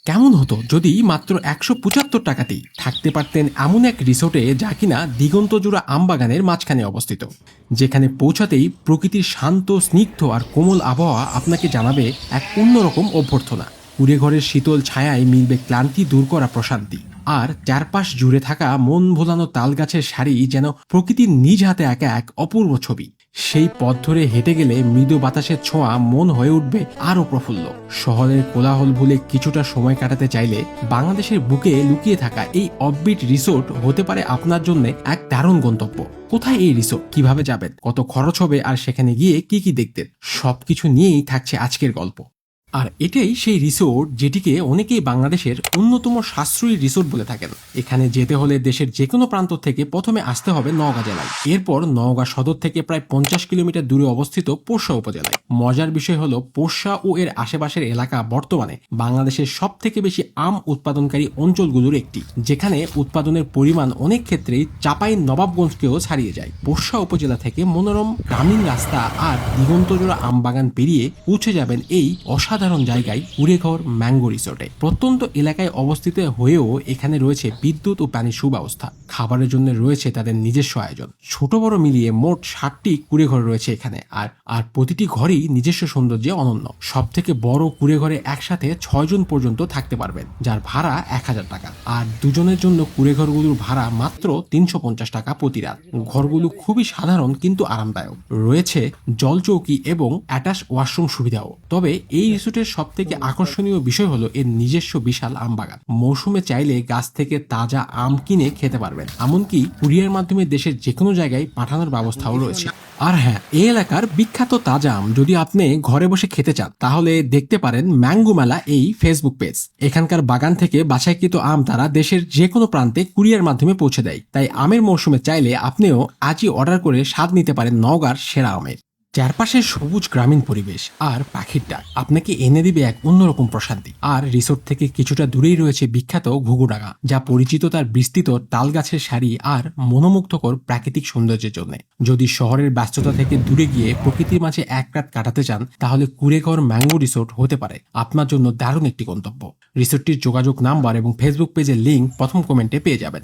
কেমন হতো যদি মাত্র ১৭৫ টাকাতেই থাকতে পারতেন এমন এক রিসোর্টে যা কিনা দিগন্তজোড়া আমবাগানের মাঝখানে অবস্থিত, যেখানে পৌঁছাতেই প্রকৃতির শান্ত স্নিগ্ধ আর কোমল আবহাওয়া আপনাকে জানাবে এক অন্যরকম অভ্যর্থনা। কুড়ে ঘরের শীতল ছায়ায় মিলবে ক্লান্তি দূর করা প্রশান্তি, আর চারপাশ জুড়ে থাকা মন ভোলানো তালগাছের সারি যেন প্রকৃতির নিজ হাতে একা এক অপূর্ব ছবি। সেই পথ ধরে হেঁটে গেলে মৃদু বাতাসের ছোঁয়া মন হয়ে উঠবে আরও প্রফুল্ল। শহরের কোলাহল ভুলে কিছুটা সময় কাটাতে চাইলে বাংলাদেশের বুকে লুকিয়ে থাকা এই অফবিট রিসোর্ট হতে পারে আপনার জন্য এক দারুণ গন্তব্য। কোথায় এই রিসোর্ট, কিভাবে যাবেন, কত খরচ হবে, আর সেখানে গিয়ে কি কি দেখতেন, সবকিছু নিয়েই থাকছে আজকের গল্প। আর এটাই সেই রিসোর্ট যেটিকে অনেকেই বাংলাদেশের অন্যতম সাশ্রয়ী রিসোর্ট বলে থাকেন। এখানে যেতে হলে দেশের যে কোনো প্রান্ত থেকে প্রথমে আসতে হবে নওগাঁ জেলায়, এরপর নওগাঁ সদর থেকে প্রায় 50 কিলোমিটার দূরে অবস্থিত পোরশা উপজেলায়। মজার বিষয় হলো পোরশা ও এর আশেপাশের এলাকা বর্তমানে বাংলাদেশের সব থেকে বেশি আম উৎপাদনকারী অঞ্চলগুলোর একটি, যেখানে উৎপাদনের পরিমাণ অনেক ক্ষেত্রেই চাপাই নবাবগঞ্জকেও ছাড়িয়ে যায়। পোরশা উপজেলা থেকে মনোরম গ্রামীণ রাস্তা আর দিগন্তজোড়া আম বাগান পেরিয়ে পৌঁছে যাবেন এই অসাধারণ জায়গায় কুড়েঘর ম্যাঙ্গো রিসোর্টে। প্রত্যন্ত এলাকায় অবস্থিত হয়েও এখানে রয়েছে বিদ্যুৎ ও পানির সুব্যবস্থা, খাবারের জন্য রয়েছে তাদের নিজস্ব আয়োজন। ছোট বড় মিলিয়ে মোট 60টি কুড়েঘর রয়েছে এখানে, আর প্রতিটি ঘরই নিজস্ব সৌন্দর্যে অনন্য। সব থেকে বড় কুড়েঘরে একসাথে 6 জন পর্যন্ত থাকতে পারবেন, যার ভাড়া 1000 টাকা। আর দুজনের জন্য কুড়েঘরগুলোর ভাড়া মাত্র 350 টাকা প্রতি রাত। ঘরগুলো খুবই সাধারণ কিন্তু আরামদায়ক, রয়েছে জলচৌকি এবং অ্যাটাচ ওয়াশরুম সুবিধাও। তবে এই রিসোর্টের সব থেকে আকর্ষণীয় বিষয় হলো এর নিজস্ব বিশাল আম বাগান। মৌসুমে চাইলে গাছ থেকে তাজা আম কিনে খেতে পারবেন, এমনকি কুরিয়ার মাধ্যমে দেশের যে কোনো জায়গায় পাঠানোর ব্যবস্থাও রয়েছে। আর হ্যাঁ, এই এলাকার বিখ্যাত তাজা আম যদি আপনি ঘরে বসে খেতে চান তাহলে দেখতে পারেন ম্যাঙ্গো মেলা এই ফেসবুক পেজ। এখানকার বাগান থেকে বাছাইকৃত আম তারা দেশের যে কোনো প্রান্তে কুরিয়ার মাধ্যমে পৌঁছে দেয়, তাই আমের মৌসুমে চাইলে আপনিও আজই অর্ডার করে স্বাদ নিতে পারেন নওগাঁর সেরা আমের। চারপাশে সবুজ গ্রামীণ পরিবেশ আর পাখির ডাক আপনাকে এনে দিবে এক অন্যরকম প্রশান্তি। আর রিসোর্ট থেকে কিছুটা দূরেই রয়েছে বিখ্যাত ঘুঘুডাঙ্গা, যা পরিচিত তার বিস্তৃত তালগাছের সারি আর মনোমুগ্ধকর প্রাকৃতিক সৌন্দর্যের জন্য। যদি শহরের ব্যস্ততা থেকে দূরে গিয়ে প্রকৃতির মাঝে এক রাত কাটাতে চান তাহলে কুড়েঘর ম্যাঙ্গো রিসোর্ট হতে পারে আপনার জন্য দারুণ একটি গন্তব্য। রিসোর্টটির যোগাযোগ নাম্বার এবং ফেসবুক পেজের লিঙ্ক প্রথম কমেন্টে পেয়ে যাবেন।